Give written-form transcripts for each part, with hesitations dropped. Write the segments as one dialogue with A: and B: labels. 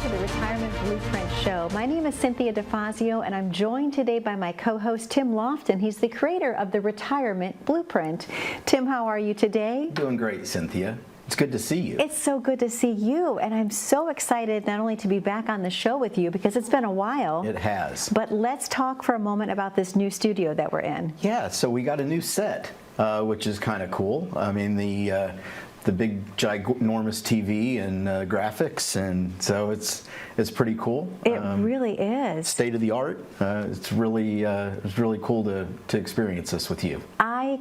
A: to the Retirement Blueprint Show. My name is Cynthia DeFazio, and I'm joined today by my co-host, Tim Lofton. He's the creator of the Retirement Blueprint. Tim, how are you today?
B: Doing great, Cynthia. It's good to see you.
A: It's so good to see you, and I'm so excited not only to be back on the show with you, because it's been a while.
B: It has.
A: But let's talk for a moment about this new studio that we're in.
B: Yeah, so we got a new set, which is kind of cool. I mean, the big ginormous TV and graphics, and so it's pretty cool.
A: It really is.
B: State of the art. It's really cool to experience this with you.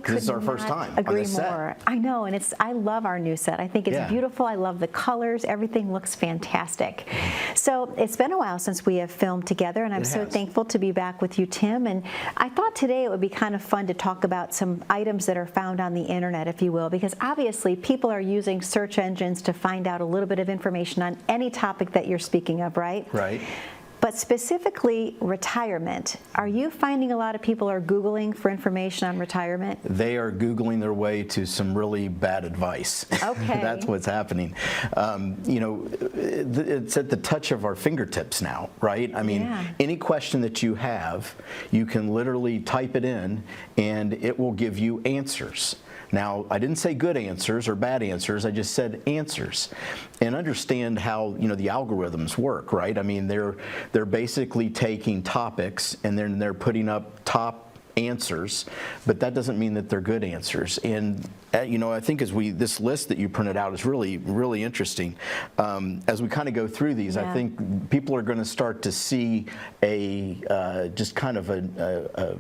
A: This
B: is our first time on
A: agree
B: this
A: more.
B: set.
A: I know, and I love our new set. I think it's beautiful. I love the colors. Everything looks fantastic. So it's been a while since we have filmed together, and I'm so thankful to be back with you, Tim. And I thought today it would be kind of fun to talk about some items that are found on the internet, if you will, because obviously people are using search engines to find out a little bit of information on any topic that you're speaking of, right?
B: Right.
A: But specifically retirement, are you finding a lot of people are Googling for information on retirement?
B: They are Googling their way to some really bad advice.
A: Okay.
B: That's what's happening. You know, it's at the touch of our fingertips now, right? I mean, any question that you have, you can literally type it in and it will give you answers. Now, I didn't say good answers or bad answers, I just said answers. And understand how, you know, the algorithms work, right? I mean, they're basically taking topics and then they're putting up top answers, but that doesn't mean that they're good answers. And you know, I think this list that you printed out is really interesting. As we kind of go through these, I think people are going to start to see just kind of a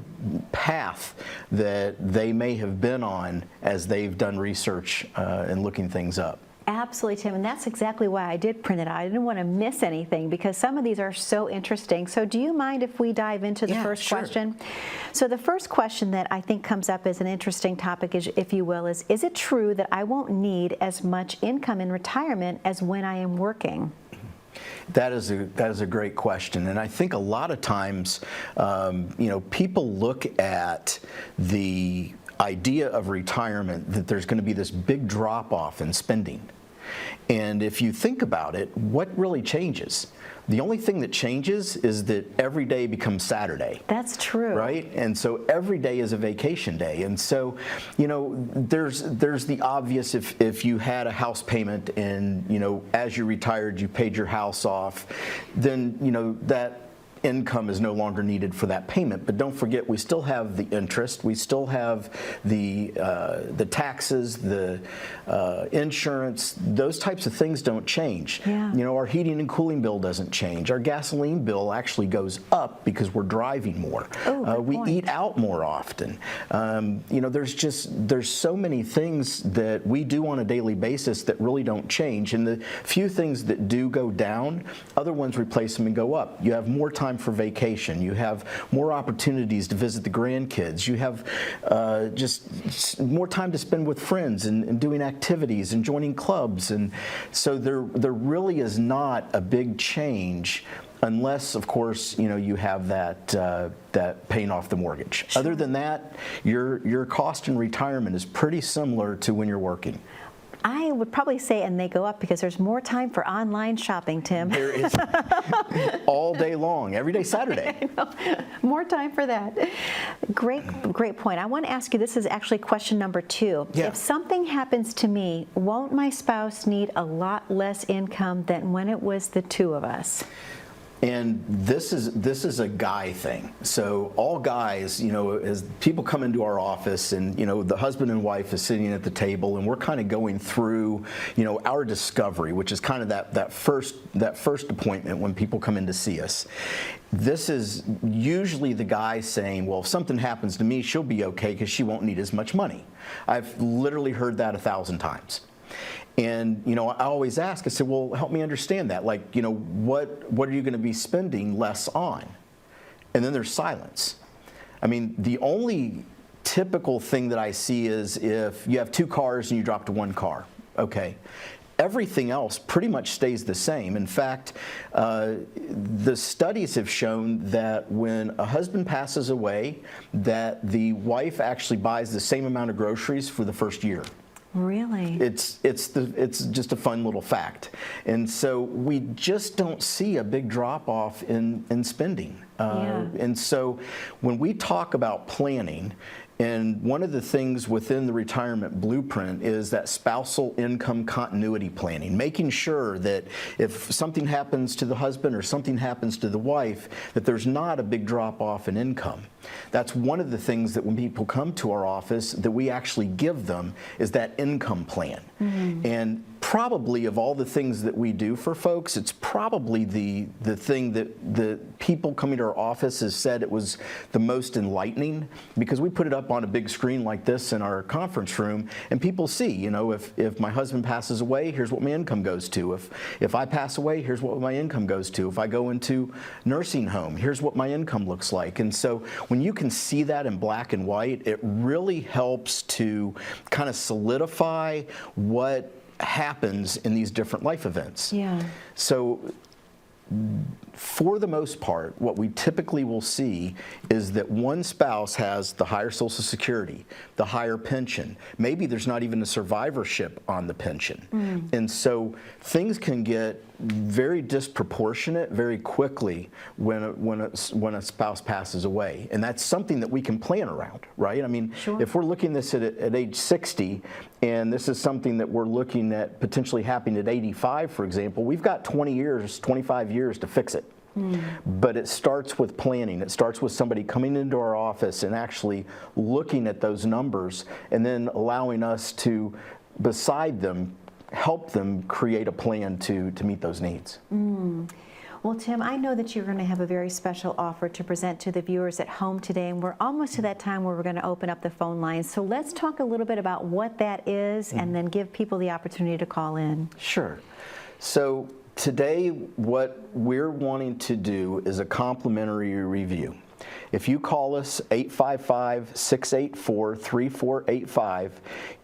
B: path that they may have been on as they've done research and looking things up.
A: Absolutely, Tim, and that's exactly why I did print it out. I didn't want to miss anything because some of these are so interesting. So do you mind if we dive into the first question? So the first question that I think comes up as an interesting topic, if you will, is it true that I won't need as much income in retirement as when I am working?
B: That is a great question, and I think a lot of times, you know, people look at the idea of retirement that there's going to be this big drop-off in spending. And if you think about it, what really changes? The only thing that changes is that every day becomes Saturday.
A: That's true.
B: Right? And so every day is a vacation day. And so, you know, there's the obvious, if you had a house payment and, you know, as you retired, you paid your house off, then, you know, that income is no longer needed for that payment. But don't forget, we still have the interest, we still have the taxes, the insurance. Those types of things don't change.
A: Yeah.
B: You know, our heating and cooling bill doesn't change. Our gasoline bill actually goes up because we're driving more. We eat out more often. You know, there's so many things that we do on a daily basis that really don't change. And the few things that do go down, other ones replace them and go up. You have more time for vacation. You have more opportunities to visit the grandkids. You have just more time to spend with friends and doing activities and joining clubs. And so there really is not a big change unless, of course, you know, you have that paying off the mortgage. Sure. Other than that, your cost in retirement is pretty similar to when you're working.
A: I would probably say, and they go up because there's more time for online shopping, Tim.
B: There is all day long, every day Saturday.
A: I know. More time for that. Great point. I want to ask you, this is actually question number 2.
B: Yeah.
A: If something happens to me, won't my spouse need a lot less income than when it was the two of us?
B: And this is a guy thing. So all guys, you know, as people come into our office and, you know, the husband and wife is sitting at the table and we're kind of going through, you know, our discovery, which is kind of that first appointment when people come in to see us. This is usually the guy saying, well, if something happens to me, she'll be okay because she won't need as much money. I've literally heard that 1,000 times. And, you know, I always ask, I said, well, help me understand that. Like, you know, what are you going to be spending less on? And then there's silence. I mean, the only typical thing that I see is if you have 2 cars and you drop to 1 car. Okay. Everything else pretty much stays the same. In fact, the studies have shown that when a husband passes away, that the wife actually buys the same amount of groceries for the first year. Really? It's just a fun little fact. And so we just don't see a big drop off in spending. And so when we talk about planning, and one of the things within the retirement blueprint is that spousal income continuity planning, making sure that if something happens to the husband or something happens to the wife, that there's not a big drop off in income. That's one of the things that when people come to our office that we actually give them is that income plan. And probably of all the things that we do for folks, it's probably the thing that the people coming to our office has said it was the most enlightening, because we put it up on a big screen like this in our conference room, and people see, you know, if my husband passes away, here's what my income goes to. If I pass away, here's what my income goes to. If I go into nursing home, here's what my income looks like. And so when you can see that in black and white, it really helps to kind of solidify what happens in these different life events. So for the most part, what we typically will see is that one spouse has the higher Social Security, the higher pension. Maybe there's not even a survivorship on the pension. And so things can get very disproportionate very quickly when a spouse passes away. And that's something that we can plan around, right? I mean, if we're looking this at age 60, and this is something that we're looking at potentially happening at 85, for example, we've got 20 years, 25 years to fix it. But it starts with planning. It starts with somebody coming into our office and actually looking at those numbers and then allowing us to, beside them, help them create a plan to meet those needs.
A: Well, Tim, I know that you're going to have a very special offer to present to the viewers at home today, and we're almost to that time where we're going to open up the phone lines. So let's talk a little bit about what that is and then give people the opportunity to call in.
B: Sure. So today, what we're wanting to do is a complimentary review. If you call us 855-684-3485,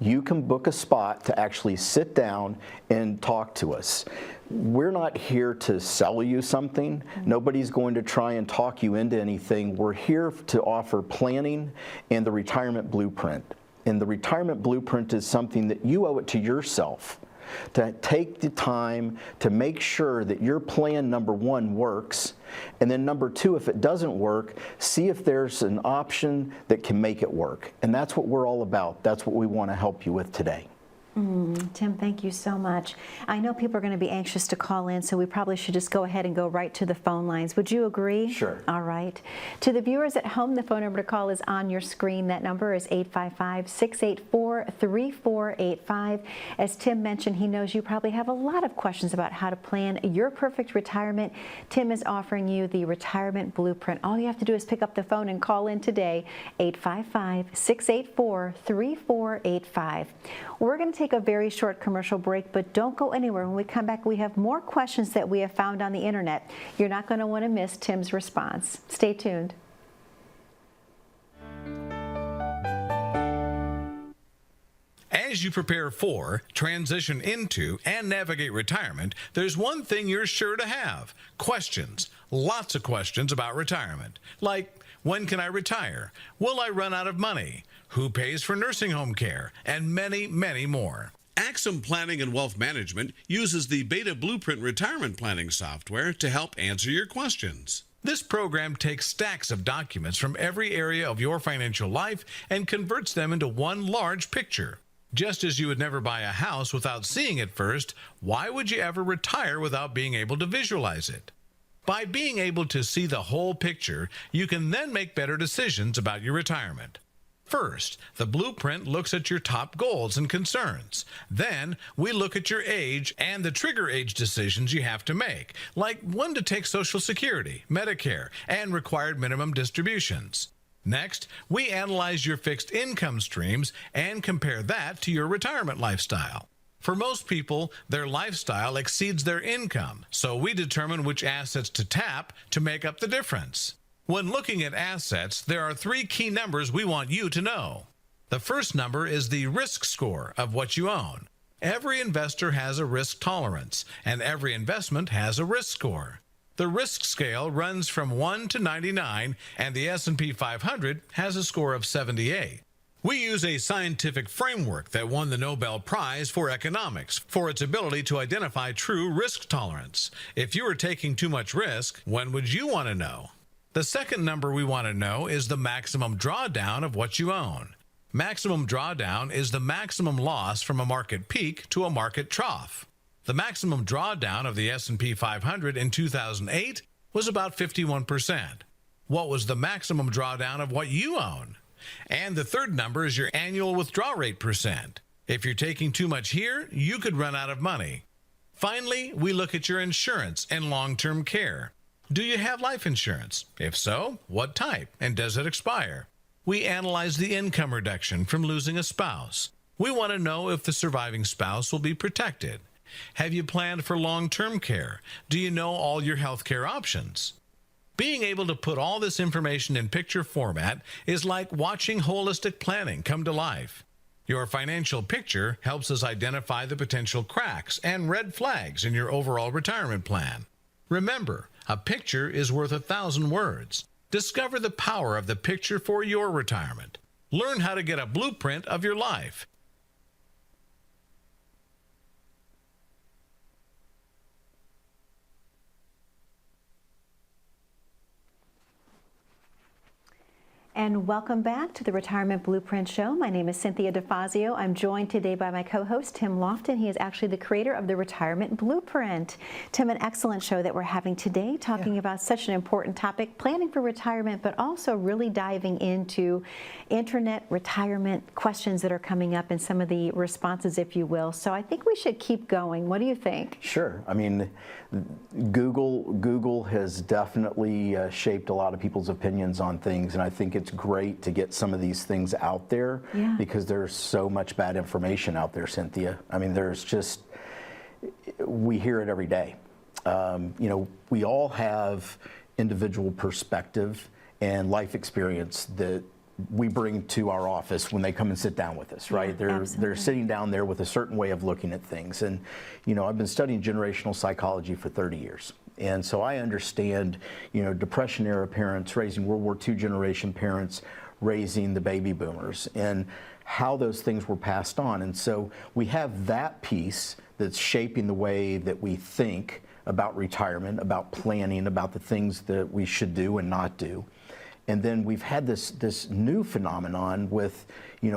B: you can book a spot to actually sit down and talk to us. We're not here to sell you something. Nobody's going to try and talk you into anything. We're here to offer planning and the retirement blueprint. And the retirement blueprint is something that you owe it to yourself to take the time to make sure that your plan, number one, works, and then number two, if it doesn't work, see if there's an option that can make it work. And that's what we're all about. That's what we want to help you with today.
A: Tim, thank you so much. I know people are going to be anxious to call in, so we probably should just go ahead and go right to the phone lines. Would you agree?
B: Sure.
A: All right. To the viewers at home, the phone number to call is on your screen. That number is 855-684-3485. As Tim mentioned, he knows you probably have a lot of questions about how to plan your perfect retirement. Tim is offering you the retirement blueprint. All you have to do is pick up the phone and call in today, 855-684-3485. We're going to take a very short commercial break, but don't go anywhere. When we come back, we have more questions that we have found on the internet. You're not going to want to miss Tim's response. Stay tuned.
C: As you prepare for, transition into, and navigate retirement, there's one thing you're sure to have: questions. Lots of questions about retirement. Like, when can I retire? Will I run out of money? Who pays for nursing home care? And many, many more.
D: Axum Planning and Wealth Management uses the Beta Blueprint retirement planning software to help answer your questions.
C: This program takes stacks of documents from every area of your financial life and converts them into one large picture. Just as you would never buy a house without seeing it first, why would you ever retire without being able to visualize it? By being able to see the whole picture, you can then make better decisions about your retirement. First, the blueprint looks at your top goals and concerns. Then, we look at your age and the trigger age decisions you have to make, like when to take Social Security, Medicare, and required minimum distributions. Next, we analyze your fixed income streams and compare that to your retirement lifestyle. For most people, their lifestyle exceeds their income, so we determine which assets to tap to make up the difference. When looking at assets, there are 3 key numbers we want you to know. The first number is the risk score of what you own. Every investor has a risk tolerance, and every investment has a risk score. The risk scale runs from 1 to 99, and the S&P 500 has a score of 78. We use a scientific framework that won the Nobel Prize for Economics for its ability to identify true risk tolerance. If you are taking too much risk, when would you want to know? The second number we want to know is the maximum drawdown of what you own. Maximum drawdown is the maximum loss from a market peak to a market trough. The maximum drawdown of the S&P 500 in 2008 was about 51%. What was the maximum drawdown of what you own? And the third number is your annual withdrawal rate percent. If you're taking too much here, you could run out of money. Finally, we look at your insurance and long-term care. Do you have life insurance? If so, what type, and does it expire? We analyze the income reduction from losing a spouse. We want to know if the surviving spouse will be protected. Have you planned for long-term care? Do you know all your health care options? Being able to put all this information in picture format is like watching holistic planning come to life. Your financial picture helps us identify the potential cracks and red flags in your overall retirement plan. Remember, a picture is worth 1,000 words. Discover the power of the picture for your retirement. Learn how to get a blueprint of your life.
A: And welcome back to the Retirement Blueprint Show. My name is Cynthia DeFazio. I'm joined today by my co-host, Tim Lofton. He is actually the creator of the Retirement Blueprint. Tim, an excellent show that we're having today, talking about such an important topic, planning for retirement, but also really diving into internet retirement questions that are coming up and some of the responses, if you will. So I think we should keep going. What do you think?
B: Sure. I mean, Google has definitely shaped a lot of people's opinions on things, and I think it's great to get some of these things out there because there's so much bad information out there, Cynthia. I mean, we hear it every day. We all have individual perspective and life experience that we bring to our office when they come and sit down with us, right? They're sitting down there with a certain way of looking at things. And, I've been studying generational psychology for 30 years. And so I understand, Depression era parents raising World War II generation parents, raising the baby boomers, and how those things were passed on. And so we have that piece that's shaping the way that we think about retirement, about planning, about the things that we should do and not do. And then we've had this new phenomenon with,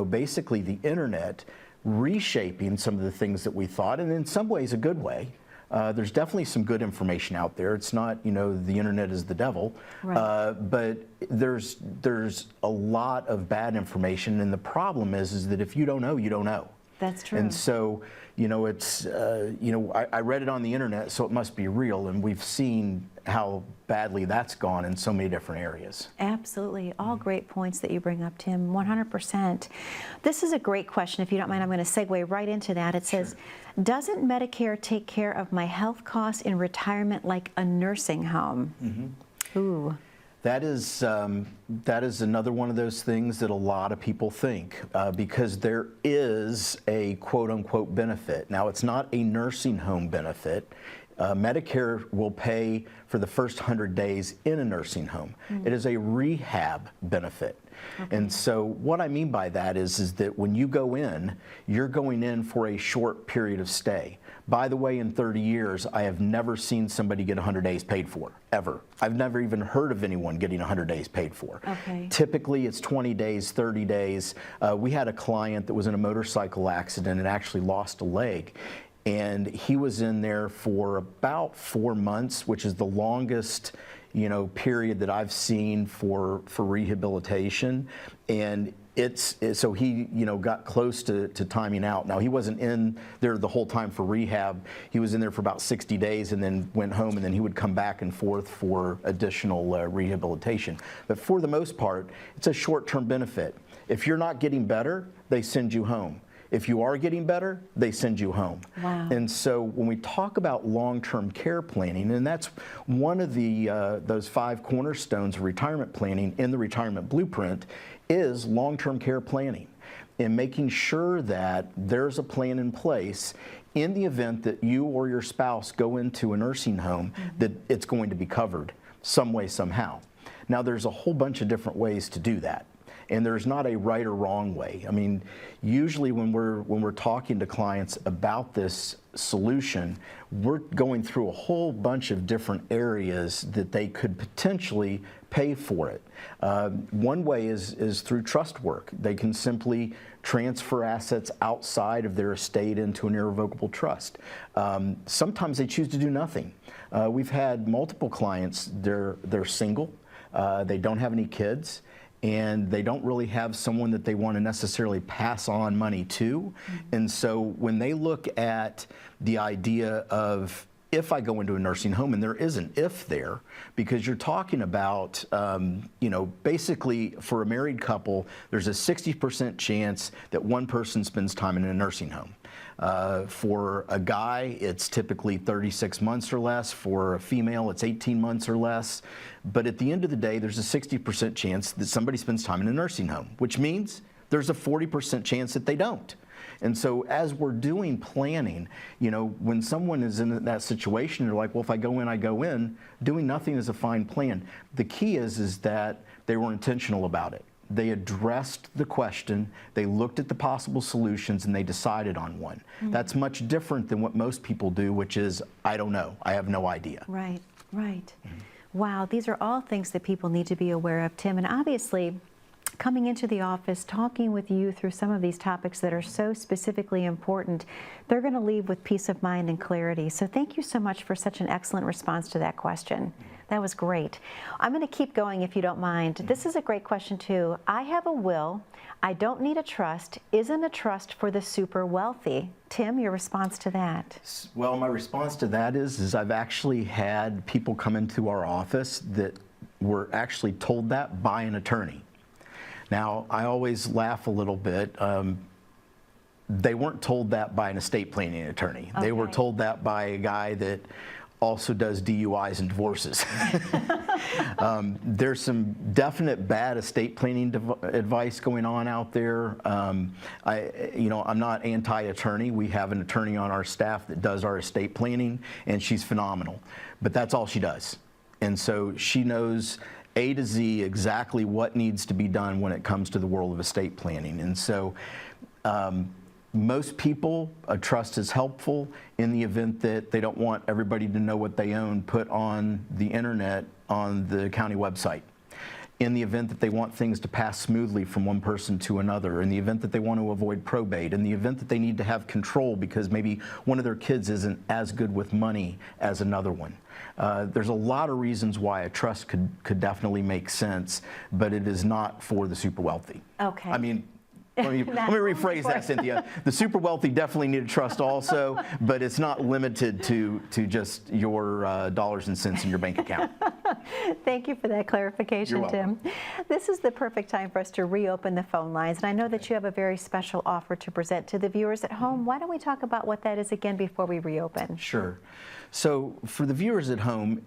B: basically the internet reshaping some of the things that we thought, and in some ways a good way. There's definitely some good information out there. It's not, the internet is the devil, right. But there's a lot of bad information, and the problem is that if you don't know, you don't know.
A: That's true.
B: And so, it's, I read it on the internet, so it must be real, and we've seen how badly that's gone in so many different areas.
A: Absolutely. All great points that you bring up, Tim, 100%. This is a great question. If you don't mind, I'm going to segue right into that. It says, doesn't Medicare take care of my health costs in retirement like a nursing home? Mm-hmm. Ooh.
B: That is another one of those things that a lot of people think because there is a quote-unquote benefit. Now, it's not a nursing home benefit. Medicare will pay for the first 100 days in a nursing home. It is a rehab benefit. Okay. And so what I mean by that is that when you go in, you're going in for a short period of stay. By the way, in 30 years, I have never seen somebody get 100 days paid for, ever. I've never even heard of anyone getting 100 days paid for. Okay. Typically, it's 20 days, 30 days. We had a client that was in a motorcycle accident and actually lost a leg. And he was in there for about 4 months, which is the longest, period that I've seen for rehabilitation. And so he, got close to timing out. Now, he wasn't in there the whole time for rehab. He was in there for about 60 days and then went home, and then he would come back and forth for additional rehabilitation. But for the most part, it's a short-term benefit. If you're not getting better, they send you home. If you are getting better, they send you home. Wow. And so when we talk about long-term care planning, and that's one of those 5 cornerstones of retirement planning in the Retirement Blueprint, is long-term care planning and making sure that there's a plan in place in the event that you or your spouse go into a nursing home, that it's going to be covered some way, somehow. Now, there's a whole bunch of different ways to do that. And there's not a right or wrong way. I mean, usually when we're talking to clients about this solution, we're going through a whole bunch of different areas that they could potentially pay for it. One way is through trust work. They can simply transfer assets outside of their estate into an irrevocable trust. Sometimes they choose to do nothing. We've had multiple clients, they're single, they don't have any kids, and they don't really have someone that they want to necessarily pass on money to. And so when they look at the idea of, if I go into a nursing home, and there is an if there, because you're talking about, basically for a married couple, there's a 60% chance that one person spends time in a nursing home. For a guy, it's typically 36 months or less. For a female, it's 18 months or less. But at the end of the day, there's a 60% chance that somebody spends time in a nursing home, which means there's a 40% chance that they don't. And so as we're doing planning, when someone is in that situation, they're like, well, if I go in, I go in. Doing nothing is a fine plan. The key is that they were intentional about it. They addressed the question, they looked at the possible solutions, and they decided on one. That's much different than what most people do, which is, I don't know, I have no idea.
A: Right, right. Wow, these are all things that people need to be aware of, Tim, and obviously, coming into the office, talking with you through some of these topics that are so specifically important, they're going to leave with peace of mind and clarity. So thank you so much for such an excellent response to that question. That was great. I'm going to keep going if you don't mind. This is a great question too. I have a will. I don't need a trust. Isn't a trust for the super wealthy? Tim, your response to that?
B: Well, my response to that is I've actually had people come into our office that were actually told that by an attorney. Now, I always laugh a little bit. They weren't told that by an estate planning attorney. Okay. They were told that by a guy that also does DUIs and divorces. There's some definite bad estate planning advice going on out there. I'm not anti-attorney. We have an attorney on our staff that does our estate planning, and she's phenomenal. But that's all she does. And so she knows A to Z exactly what needs to be done when it comes to the world of estate planning. And so most people, a trust is helpful in the event that they don't want everybody to know what they own put on the internet on the county website. In the event that they want things to pass smoothly from one person to another, in the event that they want to avoid probate, in the event that they need to have control because maybe one of their kids isn't as good with money as another one. There's a lot of reasons why a trust could definitely make sense, but it is not for the super wealthy.
A: Okay.
B: I mean, let me rephrase that, Cynthia. The super wealthy definitely need a trust also, but it's not limited to just your dollars and cents in your bank account.
A: Thank you for that clarification, Tim. This is the perfect time for us to reopen the phone lines, and I know that you have a very special offer to present to the viewers at home. Why don't we talk about what that is again before we reopen?
B: Sure. So for the viewers at home,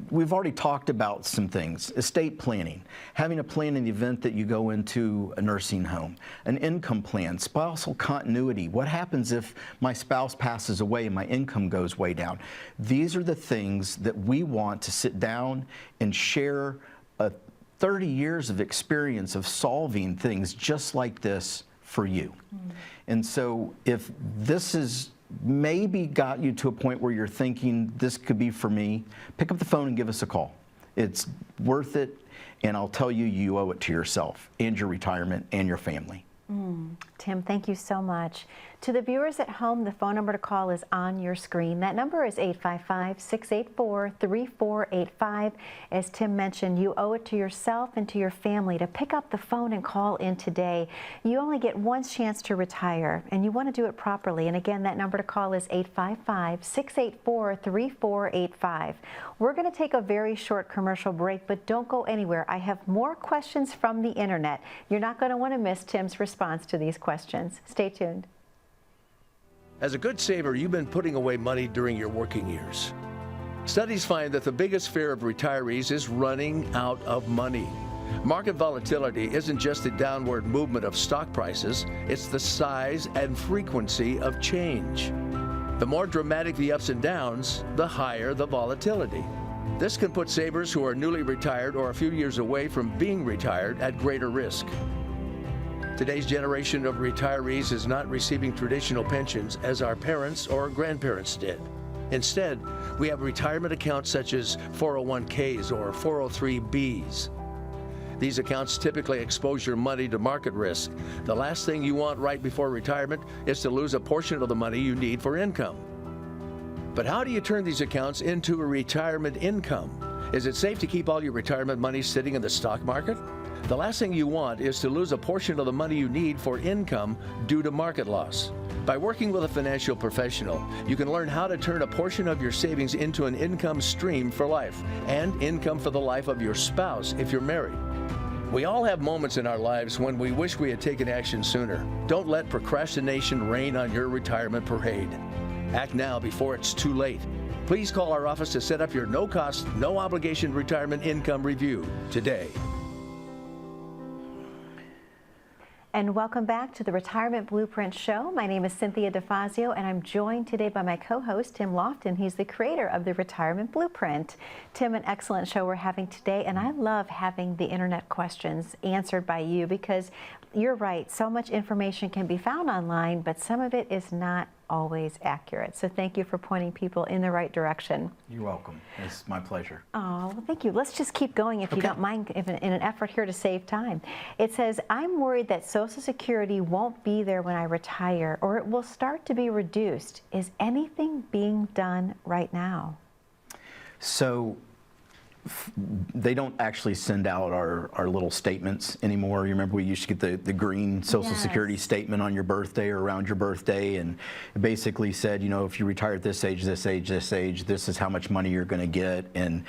B: we've already talked about some things. Estate planning, having a plan in the event that you go into a nursing home, an income plan, spousal continuity. What happens if my spouse passes away and my income goes way down? These are the things that we want to sit down and share 30 years of experience of solving things just like this for you. And so if this is maybe got you to a point where you're thinking this could be for me, pick up the phone and give us a call. It's worth it, and I'll tell you, you owe it to yourself and your retirement and your family.
A: Tim, thank you so much. To the viewers at home, the phone number to call is on your screen. That number is 855-684-3485. As Tim mentioned, you owe it to yourself and to your family to pick up the phone and call in today. You only get one chance to retire, and you want to do it properly. And again, that number to call is 855-684-3485. We're going to take a very short commercial break, but don't go anywhere. I have more questions from the internet. You're not going to want to miss Tim's response to these questions. Stay tuned.
E: As a good saver, you've been putting away money during your working years. Studies find that the biggest fear of retirees is running out of money. Market volatility isn't just the downward movement of stock prices, it's the size and frequency of change. The more dramatic the ups and downs, the higher the volatility. This can put savers who are newly retired or a few years away from being retired at greater risk. Today's generation of retirees is not receiving traditional pensions as our parents or grandparents did. Instead, we have retirement accounts such as 401ks or 403bs. These accounts typically expose your money to market risk. The last thing you want right before retirement is to lose a portion of the money you need for income. But how do you turn these accounts into a retirement income? Is it safe to keep all your retirement money sitting in the stock market? The last thing you want is to lose a portion of the money you need for income due to market loss. By working with a financial professional, you can learn how to turn a portion of your savings into an income stream for life and income for the life of your spouse if you're married. We all have moments in our lives when we wish we had taken action sooner. Don't let procrastination reign on your retirement parade. Act now before it's too late. Please call our office to set up your no-cost, no-obligation retirement income review today.
A: And welcome back to the Retirement Blueprint Show. My name is Cynthia DeFazio, and I'm joined today by my co-host, Tim Lofton. He's the creator of the Retirement Blueprint. Tim, an excellent show we're having today, and I love having the internet questions answered by you because you're right, so much information can be found online, but some of it is not always accurate. So thank you for pointing people in the right direction.
B: You're welcome. It's my pleasure.
A: Oh, well, thank you. Let's just keep going if you don't mind, in an effort here to save time. It says, I'm worried that Social Security won't be there when I retire, or it will start to be reduced. Is anything being done right now?
B: So they don't actually send out our little statements anymore. You remember we used to get the green Social Security statement on your birthday or around your birthday, and it basically said, you know, if you retire at this age, this age, this age, this is how much money you're going to get. And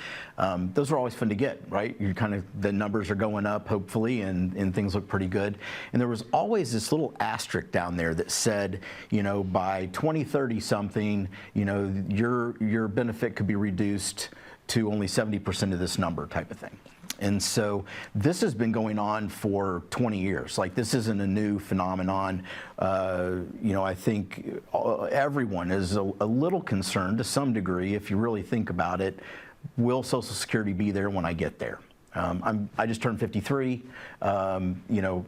B: those are always fun to get, right? You kind of, the numbers are going up, hopefully, and things look pretty good. And there was always this little asterisk down there that said, you know, by 2030 something, you know, your benefit could be reduced to only 70% of this number type of thing. And so this has been going on for 20 years. Like, this isn't a new phenomenon. You know, I think everyone is a little concerned to some degree, if you really think about it, will Social Security be there when I get there? I just turned 53. You know,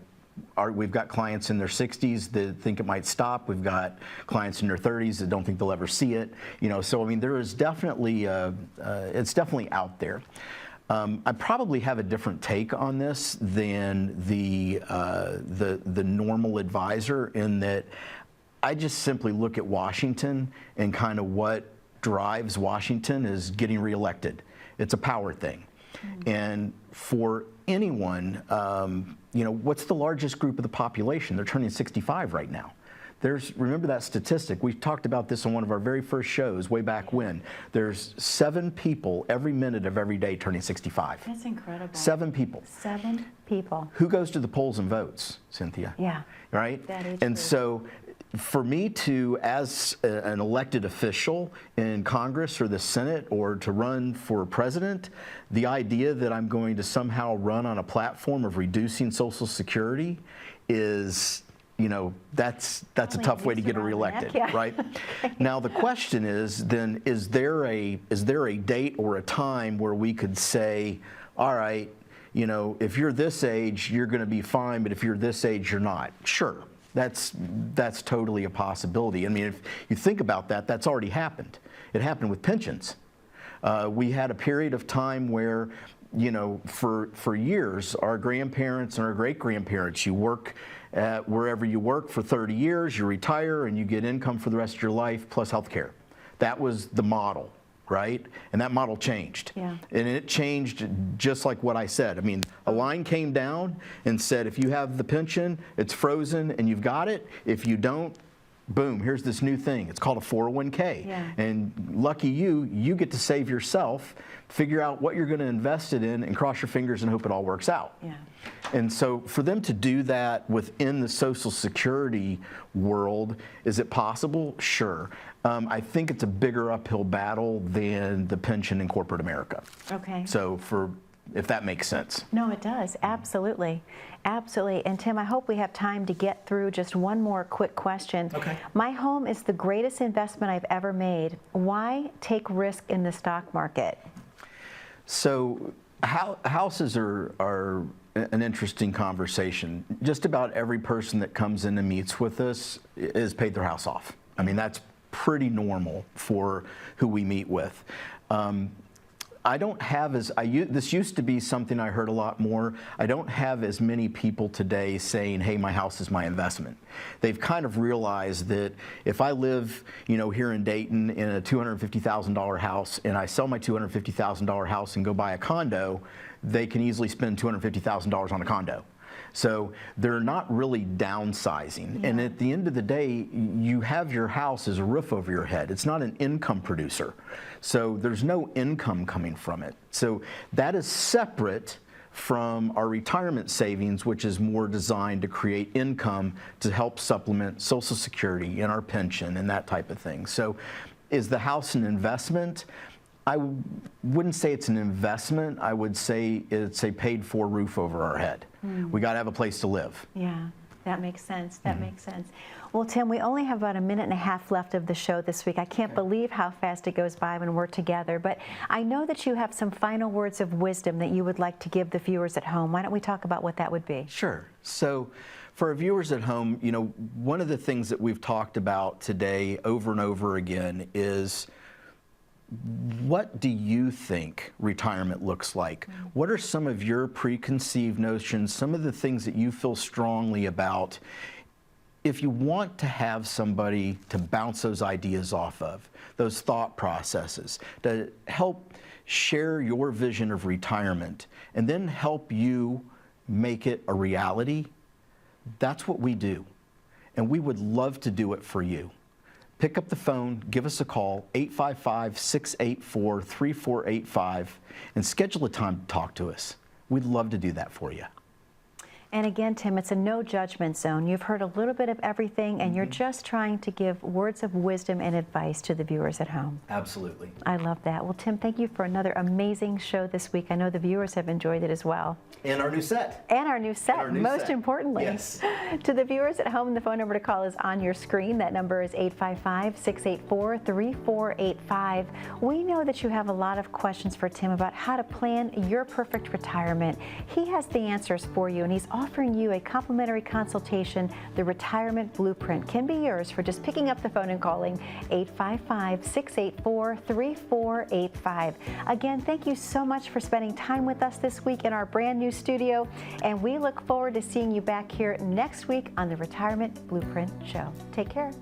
B: we've got clients in their 60s that think it might stop. We've got clients in their 30s that don't think they'll ever see it. You know, so I mean, there is definitely it's definitely out there. I probably have a different take on this than the normal advisor, in that I just simply look at Washington, and kind of what drives Washington is getting reelected. It's a power thing. And for anyone, you know, what's the largest group of the population? They're turning 65 right now. Remember that statistic. We talked about this on one of our very first shows way back when. There's 7 people every minute of every day turning 65.
A: That's incredible.
B: 7 people.
A: 7 people.
B: Who goes to the polls and votes, Cynthia?
A: Yeah.
B: Right?
A: That is
B: and
A: true.
B: So for me to, as an elected official in Congress or the Senate, or to run for president, the idea that I'm going to somehow run on a platform of reducing Social Security is, you know, that's a tough way to get reelected, right? Now the question is then, is there a date or a time where we could say, all right, you know, if you're this age, you're going to be fine, but if you're this age, you're not? Sure. That's totally a possibility. I mean, if you think about that, that's already happened. It happened with pensions. We had a period of time where, you know, for years, our grandparents and our great-grandparents, you work at wherever you work for 30 years, you retire, and you get income for the rest of your life plus health care. That was the model, right? And that model changed. Yeah. And it changed just like what I said. I mean, a line came down and said, if you have the pension, it's frozen and you've got it. If you don't, boom, here's this new thing. It's called a 401k. Yeah. And lucky you get to save yourself, figure out what you're going to invest it in, and cross your fingers and hope it all works out. Yeah. And so for them to do that within the Social Security world, is it possible? Sure. I think it's a bigger uphill battle than the pension in corporate America. Okay. So if that makes sense.
A: No, it does. Absolutely. Absolutely. And Tim, I hope we have time to get through just one more quick question. Okay. My home is the greatest investment I've ever made. Why take risk in the stock market?
B: So houses are an interesting conversation. Just about every person that comes in and meets with us is paid their house off. I mean, that's pretty normal for who we meet with. I don't have this used to be something I heard a lot more. I don't have as many people today saying, hey, my house is my investment. They've kind of realized that if I live, here in Dayton in a $250,000 house and I sell my $250,000 house and go buy a condo, they can easily spend $250,000 on a condo. So they're not really downsizing. Yeah. And at the end of the day, you have your house as a roof over your head. It's not an income producer. So there's no income coming from it. So that is separate from our retirement savings, which is more designed to create income to help supplement Social Security and our pension and that type of thing. So is the house an investment? I wouldn't say it's an investment. I would say it's a paid-for roof over our head. We got to have a place to live.
A: Yeah, that makes sense. That makes sense. Well, Tim, we only have about a minute and a half left of the show this week. I can't believe how fast it goes by when we're together, but I know that you have some final words of wisdom that you would like to give the viewers at home. Why don't we talk about what that would be?
B: Sure. So for our viewers at home, one of the things that we've talked about today over and over again is, what do you think retirement looks like? What are some of your preconceived notions, some of the things that you feel strongly about? If you want to have somebody to bounce those ideas off of, those thought processes, to help share your vision of retirement and then help you make it a reality, that's what we do. And we would love to do it for you. Pick up the phone, give us a call, 855-684-3485, and schedule a time to talk to us. We'd love to do that for you.
A: And again, Tim, it's a no judgment zone. You've heard a little bit of everything, and you're just trying to give words of wisdom and advice to the viewers at home.
B: Absolutely.
A: I love that. Well, Tim, thank you for another amazing show this week. I know the viewers have enjoyed it as well.
B: And our new set.
A: And our new set, most importantly.
B: Yes.
A: To the viewers at home, the phone number to call is on your screen. That number is 855-684-3485. We know that you have a lot of questions for Tim about how to plan your perfect retirement. He has the answers for you, and he's offering you a complimentary consultation. The Retirement Blueprint can be yours for just picking up the phone and calling 855-684-3485. Again, thank you so much for spending time with us this week in our brand new studio, and we look forward to seeing you back here next week on the Retirement Blueprint Show. Take care.